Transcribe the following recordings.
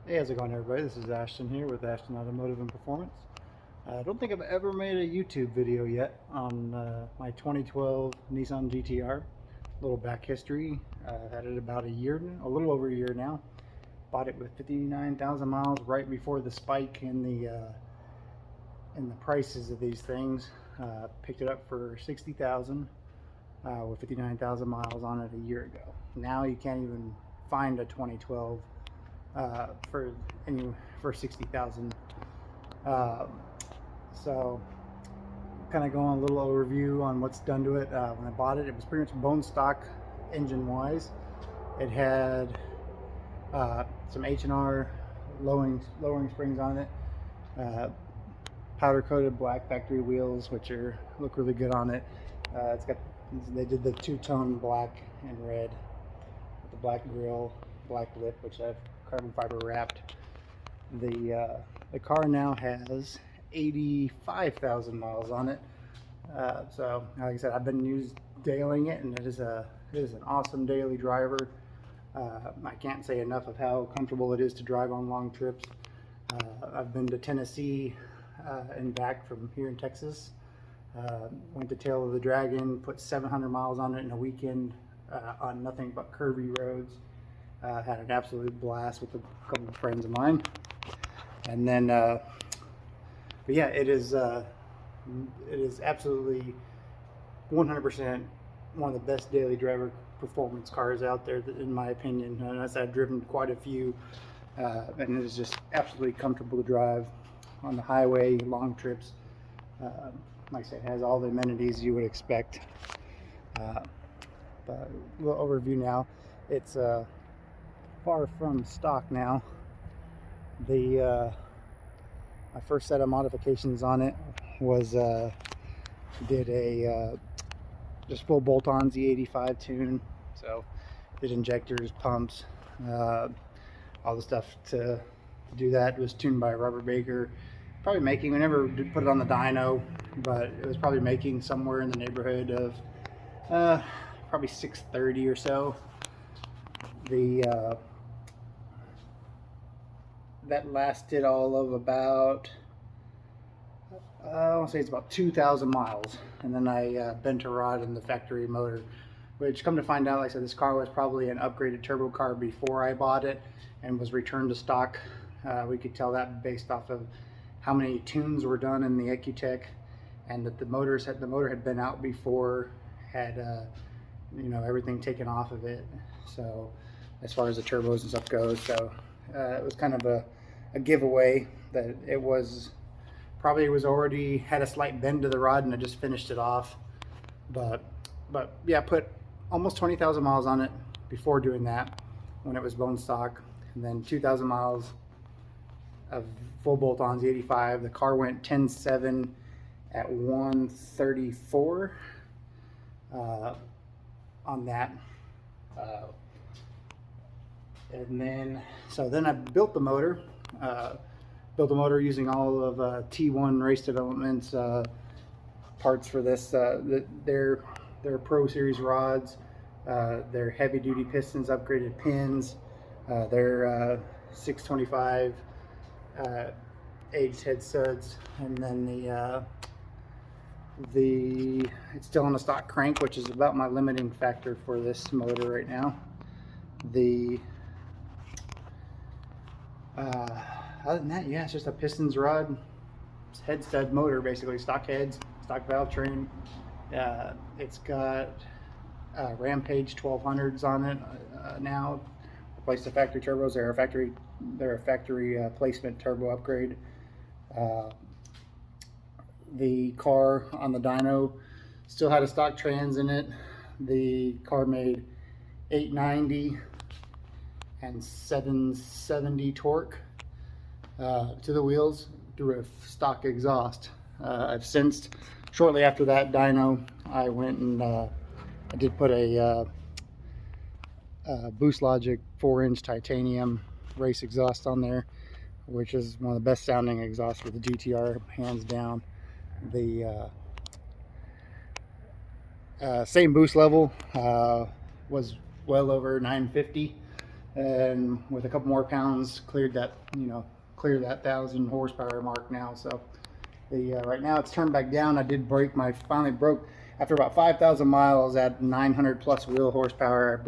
Hey, how's it going, everybody? This is Ashton here with Ashton Automotive and Performance. I don't think I've ever made a YouTube video yet on my 2012 Nissan GTR. Little back history. I've had it about a year, a little over a year now. Bought it with 59,000 miles right before the spike in the prices of these things. Picked it up for 60,000 with 59,000 miles on it a year ago. Now you can't even find a 2012 for 60,000. So kind of going a little overview on what's done to it. When I bought it, it was pretty much bone stock engine wise. It had some H&R lowering springs on it, powder coated black factory wheels, which look really good on it. They did the two-tone black and red with the black grill, black lip, which I've carbon fiber wrapped. The car now has 85,000 miles on it. So like I said, I've been dailying it, and it is an awesome daily driver. I can't say enough of how comfortable it is to drive on long trips. I've been to Tennessee and back from here in Texas. Went to Tail of the Dragon, put 700 miles on it in a weekend on nothing but curvy roads. Had an absolute blast with a couple of friends of mine. And then, but yeah, it is absolutely 100% one of the best daily driver performance cars out there, in my opinion. And as I've driven quite a few, and it is just absolutely comfortable to drive on the highway, long trips. Like I said, it has all the amenities you would expect. But a little overview now. It's far from stock now. My first set of modifications on it was did a just full bolt-ons E85 tune. So did injectors, pumps, all the stuff to do that. It was tuned by a rubber baker. Probably making, we never did put it on the dyno, but it was probably making somewhere in the neighborhood of probably 630 or so. That lasted all of about, I want to say it's about 2,000 miles. And then I bent a rod in the factory motor, which, come to find out, like I said, this car was probably an upgraded turbo car before I bought it and was returned to stock. We could tell that based off of how many tunes were done in the Ecutech, and that the motor had been out before, had everything taken off of it. So as far as the turbos and stuff goes, so it was kind of a giveaway that it was already had a slight bend to the rod, and I just finished it off. But yeah, put almost 20,000 miles on it before doing that, when it was bone stock, and then 2,000 miles of full bolt-ons, 85. The car went 10.7 at 134 on that. And then I built the motor. Using all of T1 Race Development's parts for this. Their Pro Series rods, their heavy-duty pistons, upgraded pins, their 625 aged head studs, and then it's still on a stock crank, which is about my limiting factor for this motor right now. Other than that, yeah, it's just a pistons, rod, head stud motor, basically stock heads, stock valve train. It's got Rampage 1200s on it now. Replaced the factory turbos. They're a factory placement turbo upgrade. The car on the dyno still had a stock trans in it. The car made 890 and 770 torque to the wheels through a stock exhaust. I've since, shortly after that dyno, I went and I did put a Boost Logic 4-inch titanium race exhaust on there, which is one of the best sounding exhausts for the GTR, hands down. The same boost level was well over 950. and with a couple more pounds cleared that, clear that 1,000 horsepower mark now. So the right now it's turned back down. I did finally broke after about 5,000 miles at 900 plus wheel horsepower.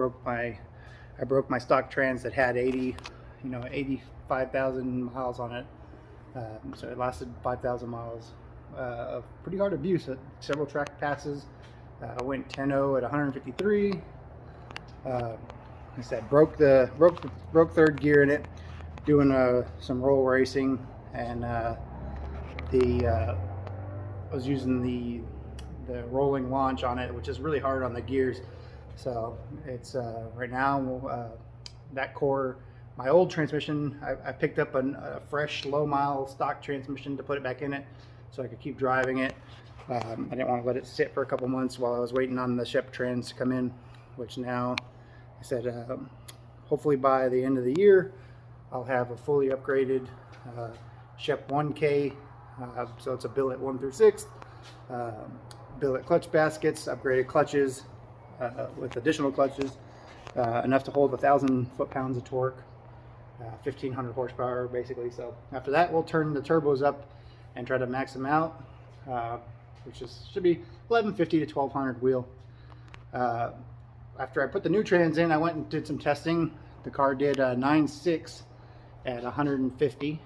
I broke my stock trans that had 85,000 miles on it. So it lasted 5,000 miles of pretty hard abuse at several track passes. I went 10-0 at 153. Like I said, broke third gear in it, doing some roll racing, and I was using the rolling launch on it, which is really hard on the gears. So it's right now that core, my old transmission, I picked up a fresh low mile stock transmission to put it back in it so I could keep driving it. I didn't want to let it sit for a couple months while I was waiting on the Shep trans to come in, which now I said hopefully by the end of the year I'll have a fully upgraded Shep 1K, so it's a billet 1 through 6, billet clutch baskets, upgraded clutches with additional clutches, enough to hold 1,000 foot-pounds of torque, 1,500 horsepower basically. So after that we'll turn the turbos up and try to max them out, which should be 1,150 to 1,200 wheel. After I put the new trans in, I went and did some testing. The car did 9.6 at 150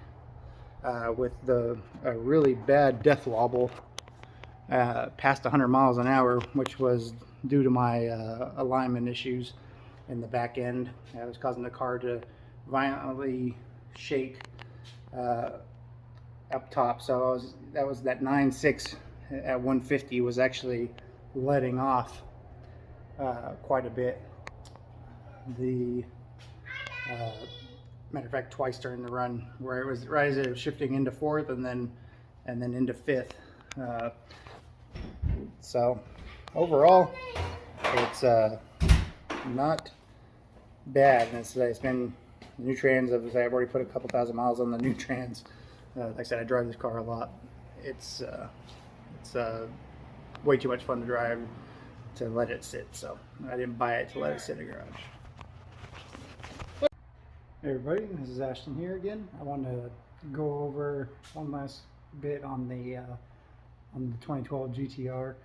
with a really bad death wobble past 100 miles an hour, which was due to my alignment issues in the back end. That was causing the car to violently shake up top. So that 9.6 at 150 was actually letting off quite a bit. The matter of fact, twice during the run, where it was right as it was shifting into fourth and then into fifth. So overall, it's not bad. And it's been new trans. I've already put a couple thousand miles on the new trans. Like I said, I drive this car a lot. It's way too much fun to drive to let it sit, so I didn't buy it to let it sit in the garage. Hey everybody, this is Ashton here again. I want to go over one last bit on the 2012 GTR,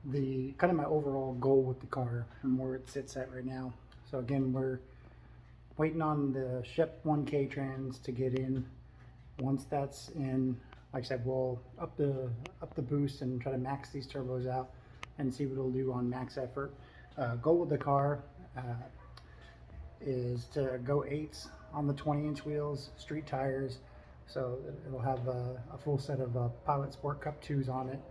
the kind of my overall goal with the car and where it sits at right now. So again, we're waiting on the Shep 1K trans to get in. Once that's in, like I said, we'll up the boost and try to max these turbos out and see what it'll do on max effort. Goal with the car is to go 8s on the 20-inch wheels, street tires, so it'll have a full set of Pilot Sport Cup 2s on it.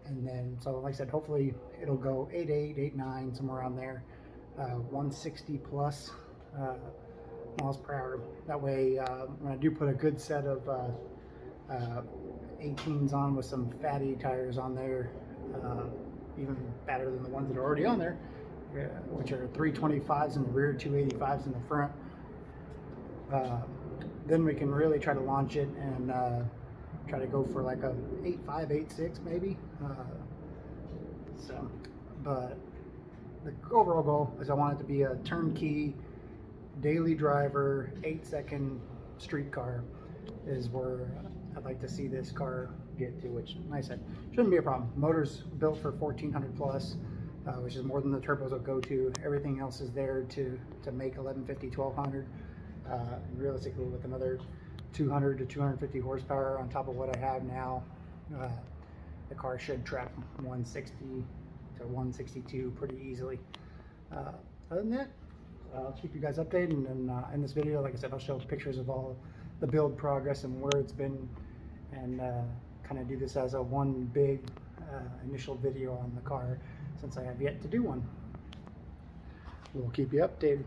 And then, so like I said, hopefully it'll go 8.8, 8.9, somewhere around there, 160 plus miles per hour. That way, when I do put a good set of 18s on with some fatty tires on there, even fatter than the ones that are already on there, which are 325s in the rear, 285s in the front, then we can really try to launch it and try to go for like a 8.5, 8.6 maybe. But the overall goal is I want it to be a turnkey, daily driver, 8-second street car is where I'd like to see this car get to, which, like I said, shouldn't be a problem. Motor's built for 1,400 plus, which is more than the turbos will go to. Everything else is there to make 1150, 1200. Realistically, with another 200 to 250 horsepower on top of what I have now, the car should track 160 to 162 pretty easily. Other than that, I'll keep you guys updated, and then in this video, like I said, I'll show pictures of all the build progress and where it's been, and kind of do this as a one big initial video on the car, since I have yet to do one. We'll keep you updated.